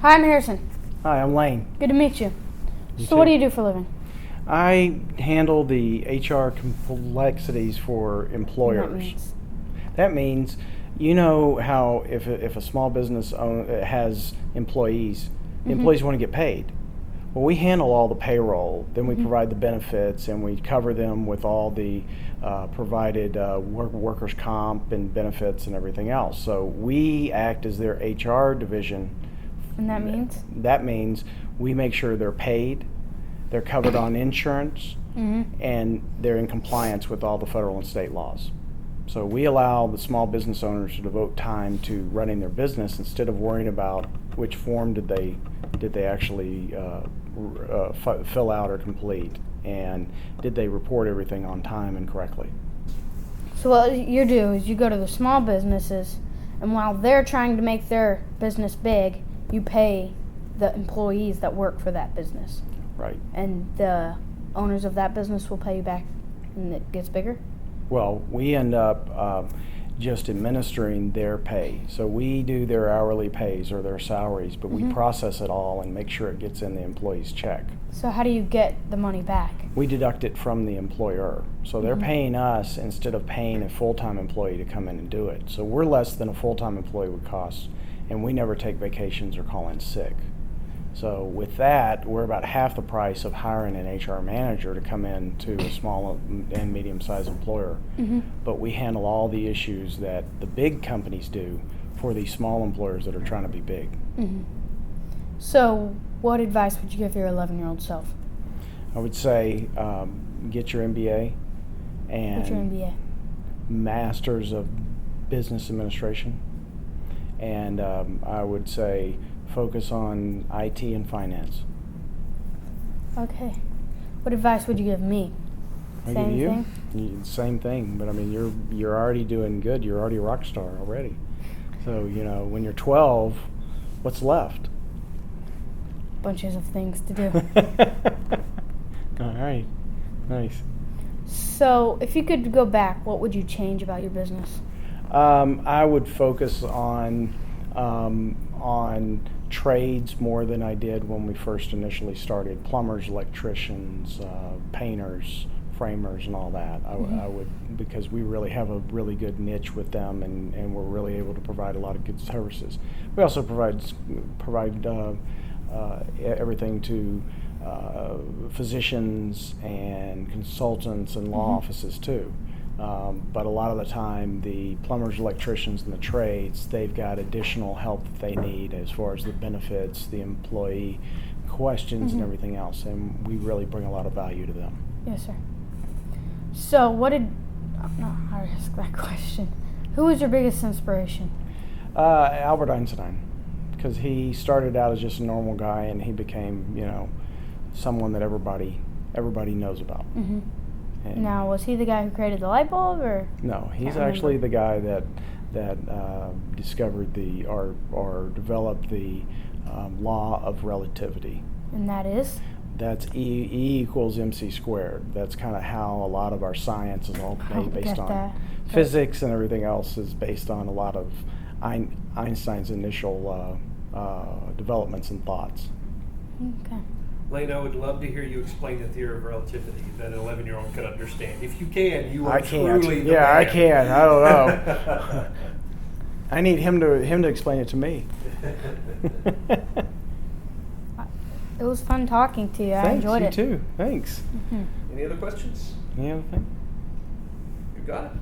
Hi, I'm Harrison. Hi, I'm Lane. Good to meet you. You So too. what do you do for a living? I handle the HR complexities for employers. That means, you know how if a small business has employees, the employees want to get paid. Well, we handle all the payroll, then we provide the benefits, and we cover them with all the provided workers' comp and benefits and everything else. So we act as their HR division. And that means? That means we make sure they're paid, they're covered on insurance, and they're in compliance with all the federal and state laws. So we allow the small business owners to devote time to running their business instead of worrying about which form did they actually fill out or complete, and did they report everything on time and correctly. So what you do is you go to the small businesses, and while they're trying to make their business big, you pay the employees that work for that business. Right. And the owners of that business will pay you back and it gets bigger? Well, we end up just administering their pay. So we do their hourly pays or their salaries, but we process it all and make sure it gets in the employee's check. So how do you get the money back? We deduct it from the employer. So they're paying us instead of paying a full-time employee to come in and do it. So we're less than a full-time employee would cost, and we never take vacations or call in sick. So with that, we're about half the price of hiring an HR manager to come in to a small and medium-sized employer. But we handle all the issues that the big companies do for these small employers that are trying to be big. So what advice would you give your 11-year-old self? I would say get your MBA and What's your MBA? Masters of Business Administration. And I would say focus on IT and finance. Okay. What advice would you give me? Same thing? Same thing, but I mean, you're already doing good. You're already a rock star already. So, you know, when you're 12, what's left? Bunches of things to do. All right. Nice. So, if you could go back, what would you change about your business? I would focus on trades more than I did when we first initially started. Plumbers, electricians, painters, framers, and all that. I would, because we really have a really good niche with them, and we're really able to provide a lot of good services. We also provide everything to physicians and consultants and law offices too. But a lot of the time, the plumbers, electricians, and the trades, they've got additional help that they need as far as the benefits, the employee questions, and everything else, and we really bring a lot of value to them. Yes, sir. So I ask that question. Who was your biggest inspiration? Albert Einstein, because he started out as just a normal guy, and he became, you know, someone that everybody knows about. Now, was he the guy who created the light bulb, or? No, he's actually the guy that discovered or developed the law of relativity. And that is? That's E equals MC squared. That's kind of how a lot of our science is all based on. That. Physics and everything else is based on a lot of Einstein's initial developments and thoughts. Okay. Lane, I would love to hear you explain the theory of relativity that an 11-year-old could understand. If you can, you are truly the man. I can. I don't know. I need him to explain it to me. It was fun talking to you. Thanks, I enjoyed it. You too. Thanks. Any other questions? Any other thing? You got it.